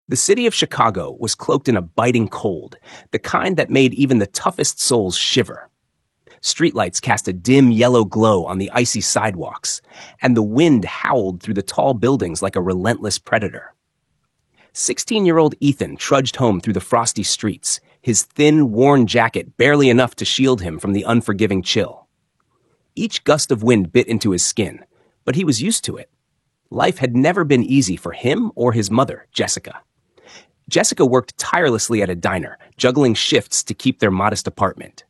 The city of Chicago was cloaked in a biting cold, the kind that made even the toughest souls shiver. Streetlights cast a dim yellow glow on the icy sidewalks, and the wind howled through the tall buildings like a relentless predator. 16-year-old Ethan trudged home through the frosty streets, his thin, worn jacket barely enough to shield him from the unforgiving chill. Each gust of wind bit into his skin, but he was used to it. Life had never been easy for him or his mother, Jessica. Jessica worked tirelessly at a diner, juggling shifts to keep their modest apartment.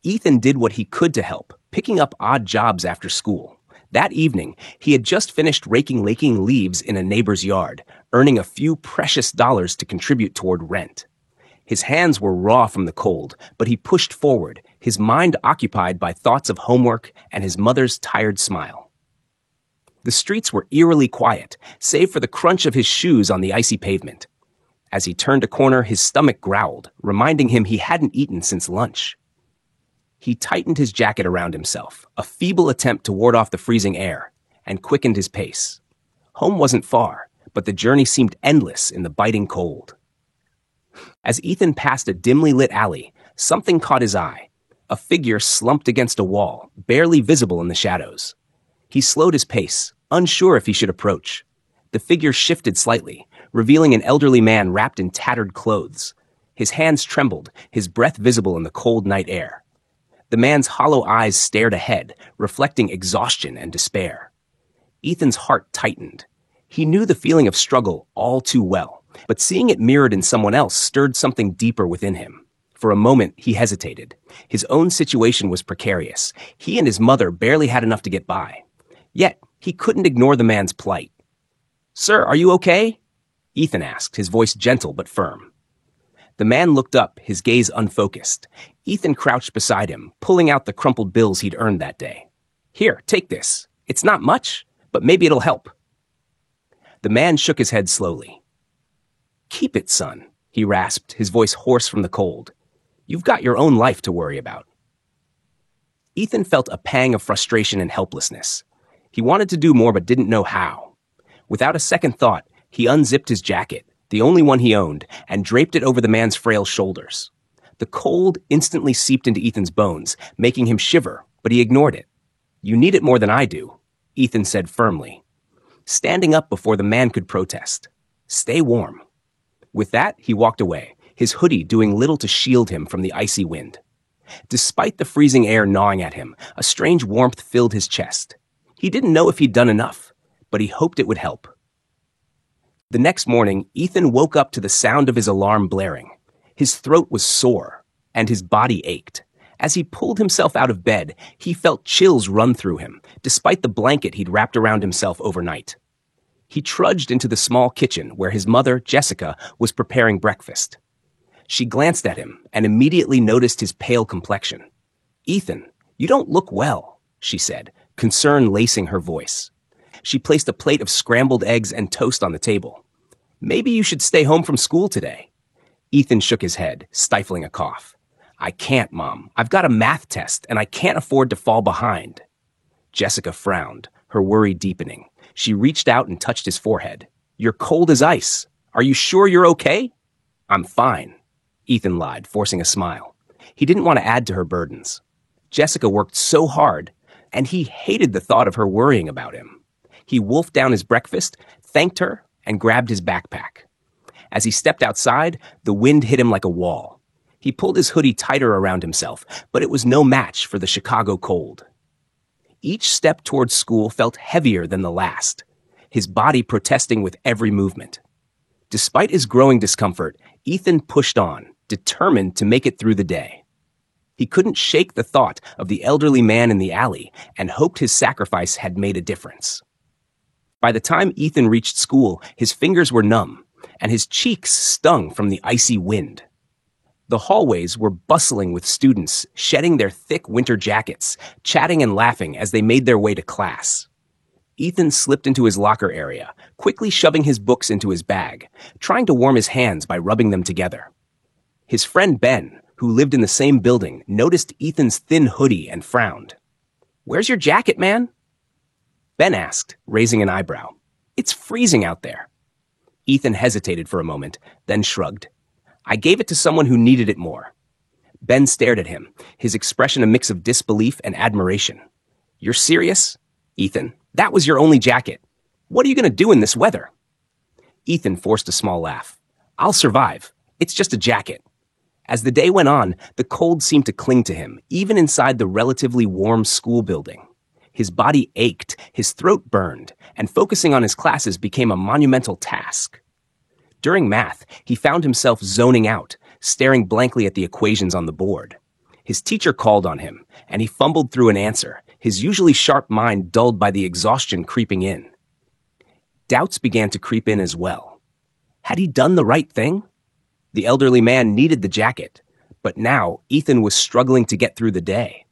Ethan did what he could to help, picking up odd jobs after school. That evening, he had just finished raking leaves in a neighbor's yard, earning a few precious dollars to contribute toward rent. His hands were raw from the cold, but he pushed forward, his mind occupied by thoughts of homework and his mother's tired smile. The streets were eerily quiet, save for the crunch of his shoes on the icy pavement. As he turned a corner, his stomach growled, reminding him he hadn't eaten since lunch. He tightened his jacket around himself, a feeble attempt to ward off the freezing air, and quickened his pace. Home wasn't far, but the journey seemed endless in the biting cold. As Ethan passed a dimly lit alley, something caught his eye. A figure slumped against a wall, barely visible in the shadows. He slowed his pace, unsure if he should approach. The figure shifted slightly, revealing an elderly man wrapped in tattered clothes. His hands trembled, his breath visible in the cold night air. The man's hollow eyes stared ahead, reflecting exhaustion and despair. Ethan's heart tightened. He knew the feeling of struggle all too well, but seeing it mirrored in someone else stirred something deeper within him. For a moment, he hesitated. His own situation was precarious. He and his mother barely had enough to get by. Yet, he couldn't ignore the man's plight. "Sir, are you okay?" Ethan asked, his voice gentle but firm. The man looked up, his gaze unfocused. Ethan crouched beside him, pulling out the crumpled bills he'd earned that day. "Here, take this. It's not much, but maybe it'll help." The man shook his head slowly. "Keep it, son," he rasped, his voice hoarse from the cold. "You've got your own life to worry about." Ethan felt a pang of frustration and helplessness. He wanted to do more but didn't know how. Without a second thought, he unzipped his jacket, the only one he owned, and draped it over the man's frail shoulders. The cold instantly seeped into Ethan's bones, making him shiver, but he ignored it. "You need it more than I do," Ethan said firmly, standing up before the man could protest. "Stay warm." With that, he walked away, his hoodie doing little to shield him from the icy wind. Despite the freezing air gnawing at him, a strange warmth filled his chest. He didn't know if he'd done enough, but he hoped it would help. The next morning, Ethan woke up to the sound of his alarm blaring. His throat was sore, and his body ached. As he pulled himself out of bed, he felt chills run through him, despite the blanket he'd wrapped around himself overnight. He trudged into the small kitchen where his mother, Jessica, was preparing breakfast. She glanced at him and immediately noticed his pale complexion. "Ethan, you don't look well," she said, concern lacing her voice. She placed a plate of scrambled eggs and toast on the table. "Maybe you should stay home from school today." Ethan shook his head, stifling a cough. "I can't, Mom. I've got a math test, and I can't afford to fall behind." Jessica frowned, her worry deepening. She reached out and touched his forehead. "You're cold as ice. Are you sure you're okay?" "I'm fine," Ethan lied, forcing a smile. He didn't want to add to her burdens. Jessica worked so hard, and he hated the thought of her worrying about him. He wolfed down his breakfast, thanked her, and grabbed his backpack. As he stepped outside, the wind hit him like a wall. He pulled his hoodie tighter around himself, but it was no match for the Chicago cold. Each step towards school felt heavier than the last, his body protesting with every movement. Despite his growing discomfort, Ethan pushed on, determined to make it through the day. He couldn't shake the thought of the elderly man in the alley and hoped his sacrifice had made a difference. By the time Ethan reached school, his fingers were numb, and his cheeks stung from the icy wind. The hallways were bustling with students, shedding their thick winter jackets, chatting and laughing as they made their way to class. Ethan slipped into his locker area, quickly shoving his books into his bag, trying to warm his hands by rubbing them together. His friend Ben, who lived in the same building, noticed Ethan's thin hoodie and frowned. "Where's your jacket, man?" Ben asked, raising an eyebrow. "It's freezing out there." Ethan hesitated for a moment, then shrugged. I gave it to someone who needed it more. Ben stared at him, his expression a mix of disbelief and admiration. You're serious? Ethan, that was your only jacket. What are you going to do in this weather? Ethan forced a small laugh. I'll survive. It's just a jacket. As the day went on, the cold seemed to cling to him, even inside the relatively warm school building. His body ached, his throat burned, and focusing on his classes became a monumental task. During math, he found himself zoning out, staring blankly at the equations on the board. His teacher called on him, and he fumbled through an answer, his usually sharp mind dulled by the exhaustion creeping in. Doubts began to creep in as well. Had he done the right thing? The elderly man needed the jacket, but now Ethan was struggling to get through the day.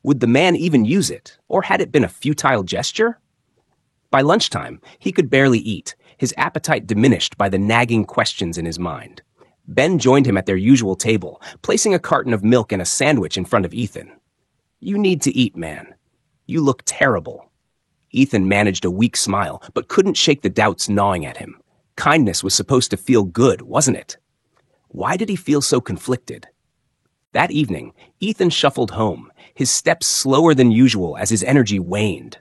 Would the man even use it, or had it been a futile gesture? By lunchtime, he could barely eat, his appetite diminished by the nagging questions in his mind. Ben joined him at their usual table, placing a carton of milk and a sandwich in front of Ethan. You need to eat, man. You look terrible. Ethan managed a weak smile, but couldn't shake the doubts gnawing at him. Kindness was supposed to feel good, wasn't it? Why did he feel so conflicted? That evening, Ethan shuffled home, his steps slower than usual as his energy waned.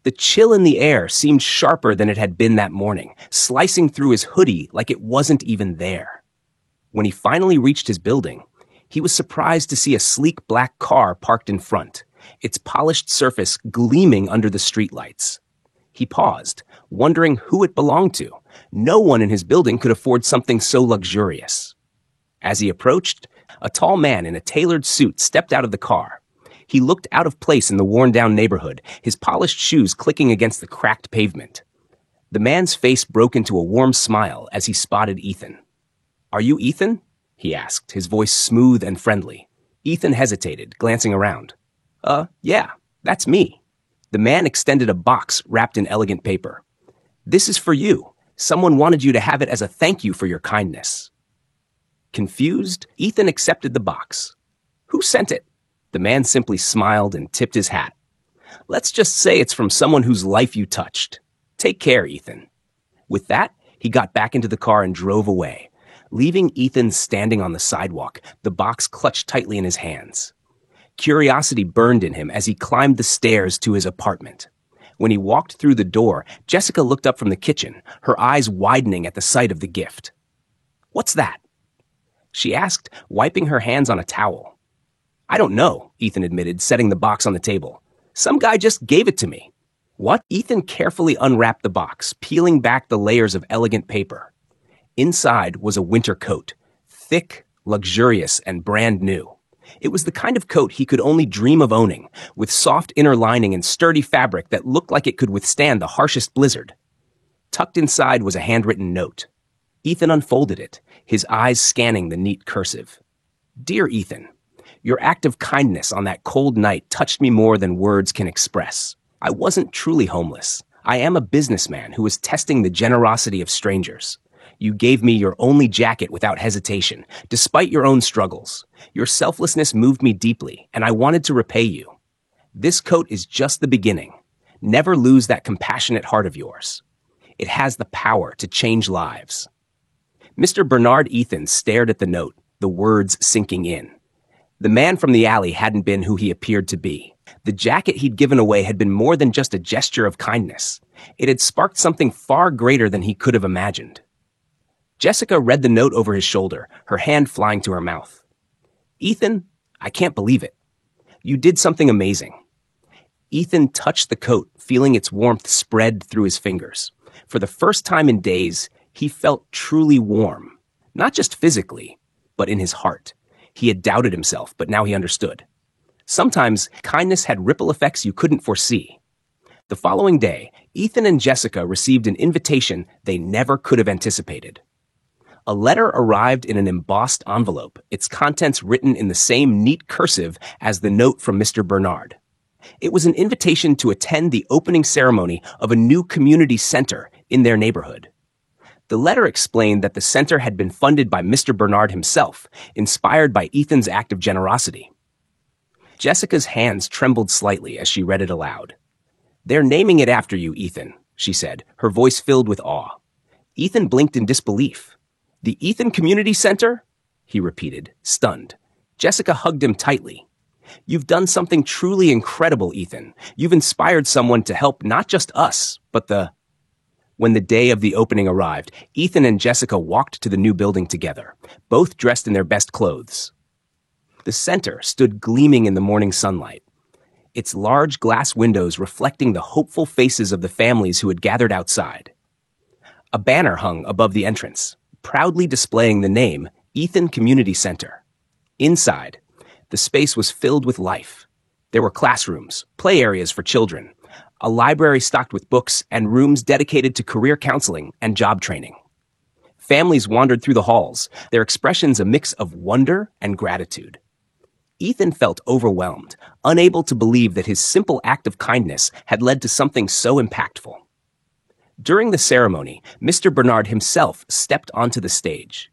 The chill in the air seemed sharper than it had been that morning, slicing through his hoodie like it wasn't even there. When he finally reached his building, he was surprised to see a sleek black car parked in front, its polished surface gleaming under the streetlights. He paused, wondering who it belonged to. No one in his building could afford something so luxurious. As he approached, a tall man in a tailored suit stepped out of the car. He looked out of place in the worn-down neighborhood, his polished shoes clicking against the cracked pavement. The man's face broke into a warm smile as he spotted Ethan. Are you Ethan? He asked, his voice smooth and friendly. Ethan hesitated, glancing around. Yeah, that's me. The man extended a box wrapped in elegant paper. This is for you. Someone wanted you to have it as a thank you for your kindness. Confused, Ethan accepted the box. Who sent it? The man simply smiled and tipped his hat. Let's just say it's from someone whose life you touched. Take care, Ethan. With that, he got back into the car and drove away, leaving Ethan standing on the sidewalk, the box clutched tightly in his hands. Curiosity burned in him as he climbed the stairs to his apartment. When he walked through the door, Jessica looked up from the kitchen, her eyes widening at the sight of the gift. What's that? She asked, wiping her hands on a towel. I don't know, Ethan admitted, setting the box on the table. Some guy just gave it to me. What? Ethan carefully unwrapped the box, peeling back the layers of elegant paper. Inside was a winter coat, thick, luxurious, and brand new. It was the kind of coat he could only dream of owning, with soft inner lining and sturdy fabric that looked like it could withstand the harshest blizzard. Tucked inside was a handwritten note. Ethan unfolded it, his eyes scanning the neat cursive. Dear Ethan, your act of kindness on that cold night touched me more than words can express. I wasn't truly homeless. I am a businessman who was testing the generosity of strangers. You gave me your only jacket without hesitation, despite your own struggles. Your selflessness moved me deeply, and I wanted to repay you. This coat is just the beginning. Never lose that compassionate heart of yours. It has the power to change lives. Mr. Bernard Ethan stared at the note, the words sinking in. The man from the alley hadn't been who he appeared to be. The jacket he'd given away had been more than just a gesture of kindness. It had sparked something far greater than he could have imagined. Jessica read the note over his shoulder, her hand flying to her mouth. Ethan, I can't believe it. You did something amazing. Ethan touched the coat, feeling its warmth spread through his fingers. For the first time in days, he felt truly warm. Not just physically, but in his heart. He had doubted himself, but now he understood. Sometimes, kindness had ripple effects you couldn't foresee. The following day, Ethan and Jessica received an invitation they never could have anticipated. A letter arrived in an embossed envelope, its contents written in the same neat cursive as the note from Mr. Bernard. It was an invitation to attend the opening ceremony of a new community center in their neighborhood. The letter explained that the center had been funded by Mr. Bernard himself, inspired by Ethan's act of generosity. Jessica's hands trembled slightly as she read it aloud. They're naming it after you, Ethan, she said, her voice filled with awe. Ethan blinked in disbelief. "The Ethan Community Center?" he repeated, stunned. Jessica hugged him tightly. "You've done something truly incredible, Ethan. You've inspired someone to help not just us, but the—" When the day of the opening arrived, Ethan and Jessica walked to the new building together, both dressed in their best clothes. The center stood gleaming in the morning sunlight, its large glass windows reflecting the hopeful faces of the families who had gathered outside. A banner hung above the entrance, proudly displaying the name Ethan Community Center. Inside, the space was filled with life. There were classrooms, play areas for children, a library stocked with books, and rooms dedicated to career counseling and job training. Families wandered through the halls, their expressions a mix of wonder and gratitude. Ethan felt overwhelmed, unable to believe that his simple act of kindness had led to something so impactful. During the ceremony, Mr. Bernard himself stepped onto the stage.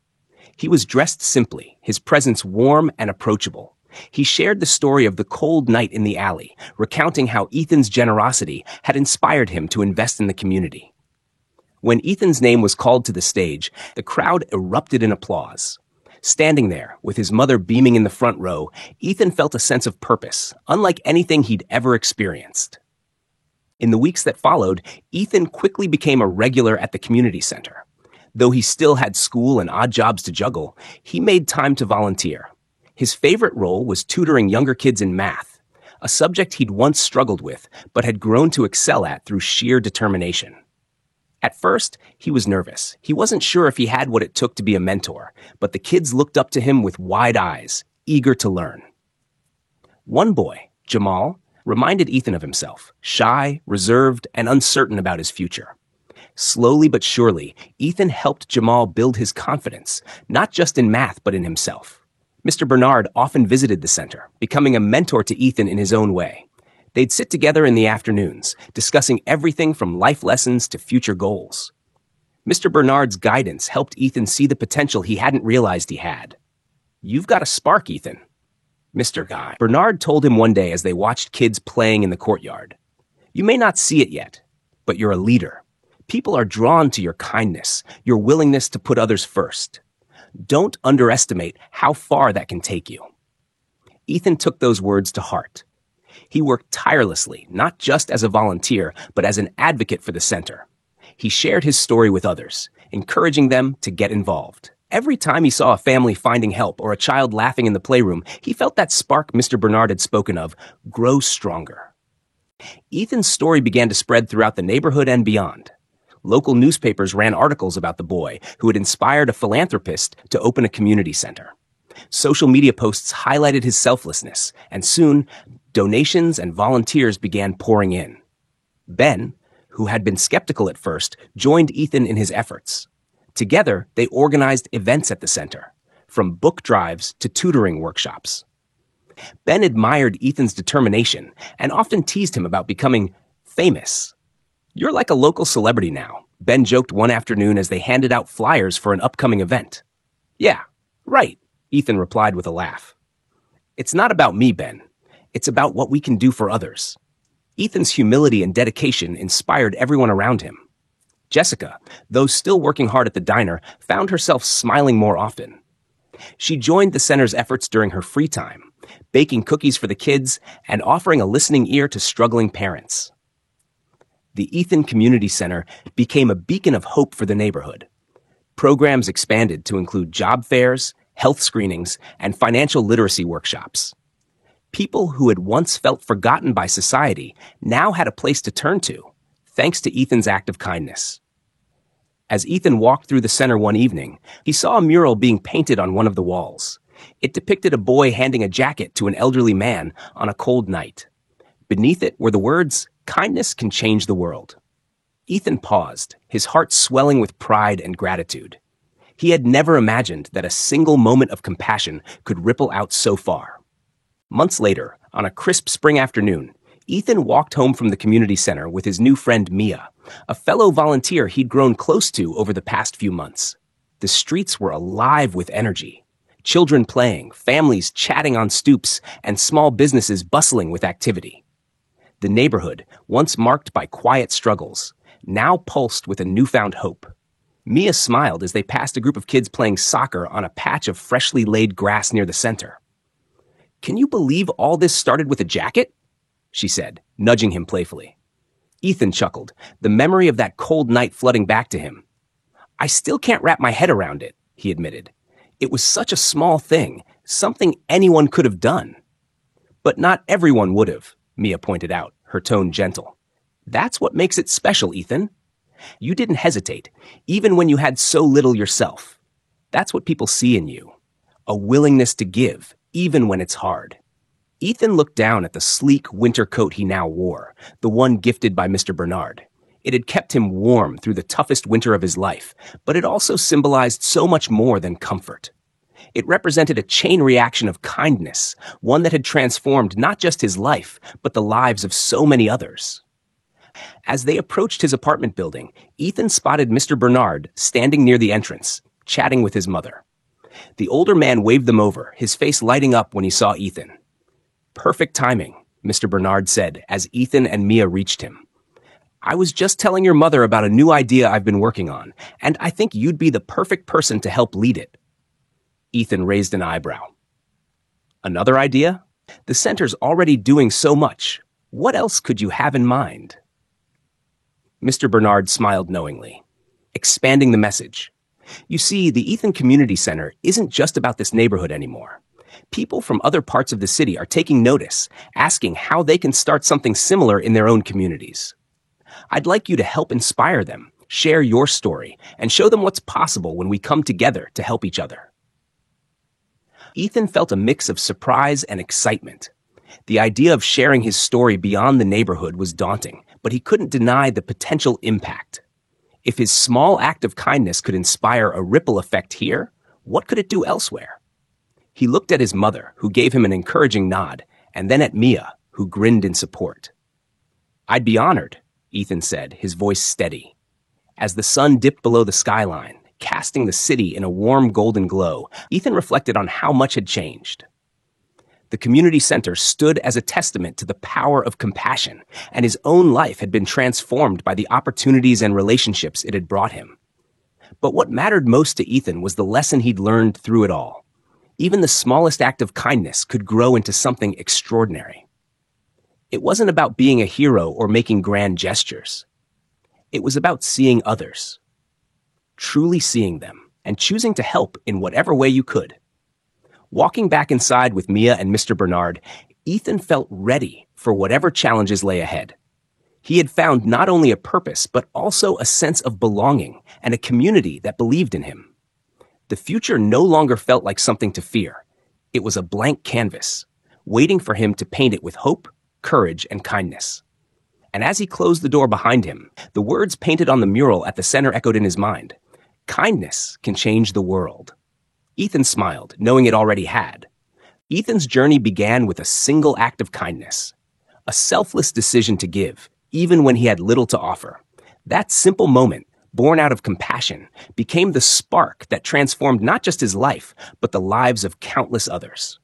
He was dressed simply, his presence warm and approachable. He shared the story of the cold night in the alley, recounting how Ethan's generosity had inspired him to invest in the community. When Ethan's name was called to the stage, the crowd erupted in applause. Standing there, with his mother beaming in the front row, Ethan felt a sense of purpose, unlike anything he'd ever experienced. In the weeks that followed, Ethan quickly became a regular at the community center. Though he still had school and odd jobs to juggle, he made time to volunteer. His favorite role was tutoring younger kids in math, a subject he'd once struggled with, but had grown to excel at through sheer determination. At first, he was nervous. He wasn't sure if he had what it took to be a mentor, but the kids looked up to him with wide eyes, eager to learn. One boy, Jamal, reminded Ethan of himself, shy, reserved, and uncertain about his future. Slowly but surely, Ethan helped Jamal build his confidence, not just in math, but in himself. Mr. Bernard often visited the center, becoming a mentor to Ethan in his own way. They'd sit together in the afternoons, discussing everything from life lessons to future goals. Mr. Bernard's guidance helped Ethan see the potential he hadn't realized he had. "You've got a spark, Ethan," Mr. Guy Bernard told him one day as they watched kids playing in the courtyard. "You may not see it yet, but you're a leader. People are drawn to your kindness, your willingness to put others first. Don't underestimate how far that can take you." Ethan took those words to heart. He worked tirelessly, not just as a volunteer, but as an advocate for the center. He shared his story with others, encouraging them to get involved. Every time he saw a family finding help or a child laughing in the playroom, he felt that spark Mr. Bernard had spoken of grow stronger. Ethan's story began to spread throughout the neighborhood and beyond. Local newspapers ran articles about the boy who had inspired a philanthropist to open a community center. Social media posts highlighted his selflessness, and soon, donations and volunteers began pouring in. Ben, who had been skeptical at first, joined Ethan in his efforts. Together, they organized events at the center, from book drives to tutoring workshops. Ben admired Ethan's determination and often teased him about becoming famous. "You're like a local celebrity now," Ben joked one afternoon as they handed out flyers for an upcoming event. "Yeah, right," Ethan replied with a laugh. "It's not about me, Ben. It's about what we can do for others." Ethan's humility and dedication inspired everyone around him. Jessica, though still working hard at the diner, found herself smiling more often. She joined the center's efforts during her free time, baking cookies for the kids and offering a listening ear to struggling parents. The Ethan Community Center became a beacon of hope for the neighborhood. Programs expanded to include job fairs, health screenings, and financial literacy workshops. People who had once felt forgotten by society now had a place to turn to, thanks to Ethan's act of kindness. As Ethan walked through the center one evening, he saw a mural being painted on one of the walls. It depicted a boy handing a jacket to an elderly man on a cold night. Beneath it were the words, "Kindness can change the world." Ethan paused, his heart swelling with pride and gratitude. He had never imagined that a single moment of compassion could ripple out so far. Months later, on a crisp spring afternoon, Ethan walked home from the community center with his new friend Mia, a fellow volunteer he'd grown close to over the past few months. The streets were alive with energy. Children playing, families chatting on stoops, and small businesses bustling with activity. The neighborhood, once marked by quiet struggles, now pulsed with a newfound hope. Mia smiled as they passed a group of kids playing soccer on a patch of freshly laid grass near the center. "Can you believe all this started with a jacket?" she said, nudging him playfully. Ethan chuckled, the memory of that cold night flooding back to him. "I still can't wrap my head around it," he admitted. "It was such a small thing, something anyone could have done." "But not everyone would have," Mia pointed out, her tone gentle. "That's what makes it special, Ethan. You didn't hesitate, even when you had so little yourself. That's what people see in you. A willingness to give, even when it's hard." Ethan looked down at the sleek winter coat he now wore, the one gifted by Mr. Bernard. It had kept him warm through the toughest winter of his life, but it also symbolized so much more than comfort. It represented a chain reaction of kindness, one that had transformed not just his life, but the lives of so many others. As they approached his apartment building, Ethan spotted Mr. Bernard standing near the entrance, chatting with his mother. The older man waved them over, his face lighting up when he saw Ethan. "Perfect timing," Mr. Bernard said as Ethan and Mia reached him. "I was just telling your mother about a new idea I've been working on, and I think you'd be the perfect person to help lead it." Ethan raised an eyebrow. "Another idea? The center's already doing so much. What else could you have in mind?" Mr. Bernard smiled knowingly, expanding the message. "You see, the Ethan Community Center isn't just about this neighborhood anymore. People from other parts of the city are taking notice, asking how they can start something similar in their own communities. I'd like you to help inspire them, share your story, and show them what's possible when we come together to help each other." Ethan felt a mix of surprise and excitement. The idea of sharing his story beyond the neighborhood was daunting, but he couldn't deny the potential impact. If his small act of kindness could inspire a ripple effect here, what could it do elsewhere? He looked at his mother, who gave him an encouraging nod, and then at Mia, who grinned in support. "I'd be honored," Ethan said, his voice steady. As the sun dipped below the skyline, casting the city in a warm golden glow, Ethan reflected on how much had changed. The community center stood as a testament to the power of compassion, and his own life had been transformed by the opportunities and relationships it had brought him. But what mattered most to Ethan was the lesson he'd learned through it all. Even the smallest act of kindness could grow into something extraordinary. It wasn't about being a hero or making grand gestures. It was about seeing others, truly seeing them, and choosing to help in whatever way you could. Walking back inside with Mia and Mr. Bernard, Ethan felt ready for whatever challenges lay ahead. He had found not only a purpose, but also a sense of belonging and a community that believed in him. The future no longer felt like something to fear. It was a blank canvas, waiting for him to paint it with hope, courage, and kindness. And as he closed the door behind him, the words painted on the mural at the center echoed in his mind. "Kindness can change the world." Ethan smiled, knowing it already had. Ethan's journey began with a single act of kindness, a selfless decision to give, even when he had little to offer. That simple moment, born out of compassion, became the spark that transformed not just his life, but the lives of countless others.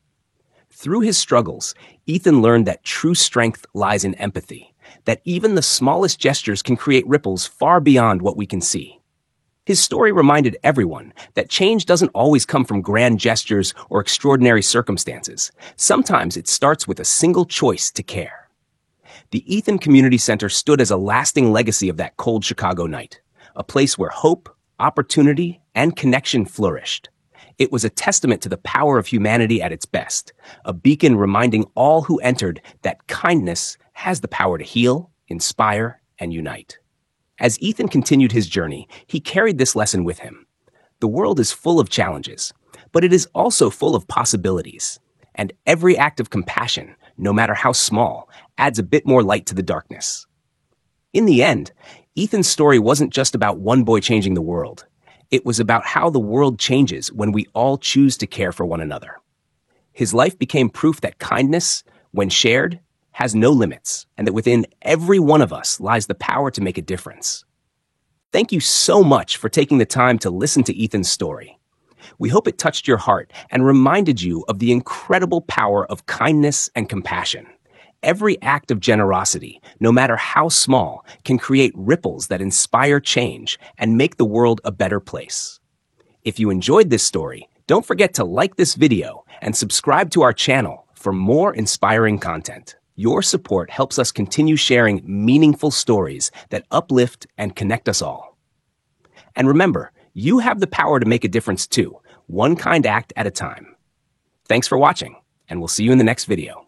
Through his struggles, Ethan learned that true strength lies in empathy, that even the smallest gestures can create ripples far beyond what we can see. His story reminded everyone that change doesn't always come from grand gestures or extraordinary circumstances. Sometimes it starts with a single choice to care. The Ethan Community Center stood as a lasting legacy of that cold Chicago night, a place where hope, opportunity, and connection flourished. It was a testament to the power of humanity at its best, a beacon reminding all who entered that kindness has the power to heal, inspire, and unite. As Ethan continued his journey, he carried this lesson with him. The world is full of challenges, but it is also full of possibilities. And every act of compassion, no matter how small, adds a bit more light to the darkness. In the end, Ethan's story wasn't just about one boy changing the world. It was about how the world changes when we all choose to care for one another. His life became proof that kindness, when shared, has no limits, and that within every one of us lies the power to make a difference. Thank you so much for taking the time to listen to Ethan's story. We hope it touched your heart and reminded you of the incredible power of kindness and compassion. Every act of generosity, no matter how small, can create ripples that inspire change and make the world a better place. If you enjoyed this story, don't forget to like this video and subscribe to our channel for more inspiring content. Your support helps us continue sharing meaningful stories that uplift and connect us all. And remember, you have the power to make a difference too, one kind act at a time. Thanks for watching, and we'll see you in the next video.